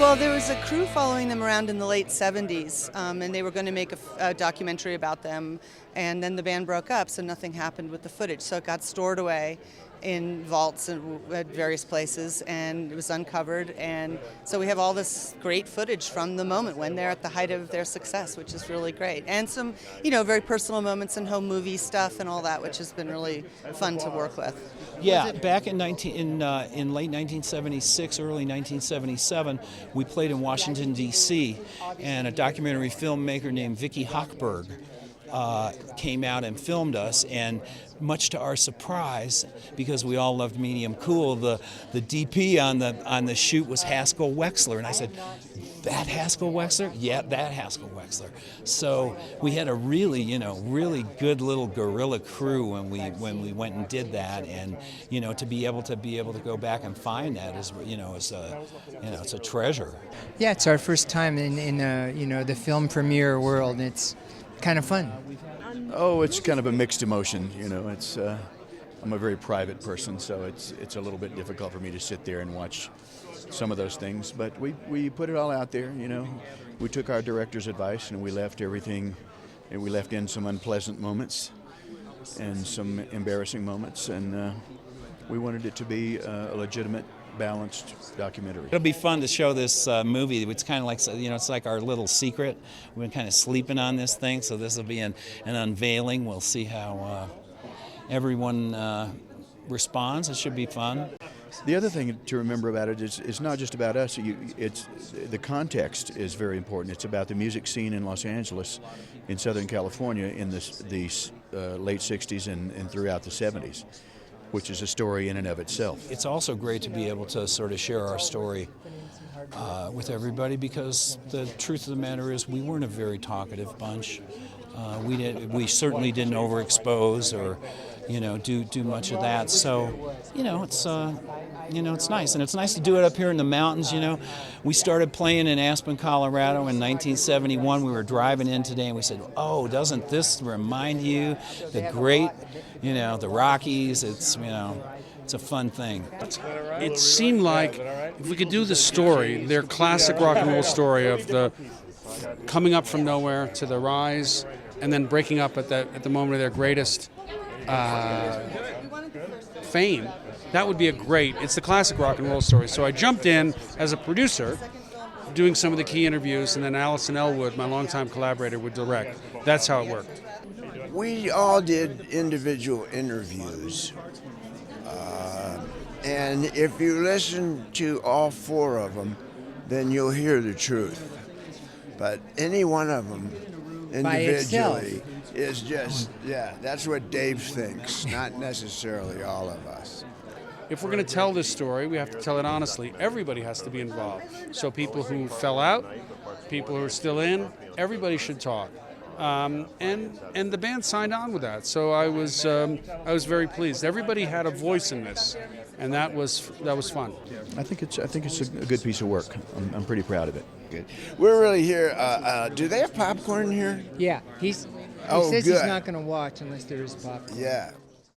Well, there was a crew following them around in the late 70s, and they were going to make a documentary about them, and then the band broke up, so nothing happened with the footage. So it got stored away in vaults and at various places, and it was uncovered, and so we have all this great footage from the moment when they're at the height of their success, which is really great, and some, very personal moments and home movie stuff and all that, which has been really fun to work with. Yeah, back in late 1976, early 1977, we played in Washington, D.C., and a documentary filmmaker named Vicki Hochberg came out and filmed us, and much to our surprise, because we all loved Medium Cool, the DP on the shoot was Haskell Wexler, and I said, "That Haskell Wexler?" "Yeah, that Haskell Wexler." So we had a really good little guerrilla crew when we went and did that, and to be able to go back and find that is it's a treasure. Yeah, it's our first time in the film premiere world, and it's kind of fun. Oh, it's kind of a mixed emotion. It's I'm a very private person, so it's a little bit difficult for me to sit there and watch some of those things. But we put it all out there. We took our director's advice and we left everything, and we left in some unpleasant moments and some embarrassing moments, and we wanted it to be a legitimate, balanced documentary. It'll be fun to show this movie. It's kind of like, it's like our little secret. We've been kind of sleeping on this thing, so this will be an unveiling. We'll see how everyone responds. It should be fun. The other thing to remember about it is it's not just about us. It's the context is very important. It's about the music scene in Los Angeles, in Southern California, in the late 60s and throughout the 70s, which is a story in and of itself. It's also great to be able to sort of share our story with everybody, because the truth of the matter is we weren't a very talkative bunch. We certainly didn't overexpose or do much of that. So it's nice, and it's nice to do it up here in the mountains. We started playing in Aspen, Colorado in 1971. We were driving in today, and we said, "Oh, doesn't this remind you the great, the Rockies?" It's a fun thing. It seemed like if we could do the story, their classic rock and roll story of the coming up from nowhere to the rise, and then breaking up at the moment of their greatest fame. That would be it's the classic rock and roll story. So I jumped in as a producer, doing some of the key interviews, and then Alison Ellwood, my longtime collaborator, would direct. That's how it worked. We all did individual interviews. And if you listen to all four of them, then you'll hear the truth. But any one of them individually is just, that's what Dave thinks, not necessarily all of us. If we're going to tell this story, we have to tell it honestly. Everybody has to be involved. So people who fell out, people who are still in, everybody should talk. And the band signed on with that. So I was very pleased. Everybody had a voice in this, and that was fun. I think it's a good piece of work. I'm pretty proud of it. Good. We're really here. Do they have popcorn here? Yeah, he says good. he's not going to watch unless there is popcorn. Yeah.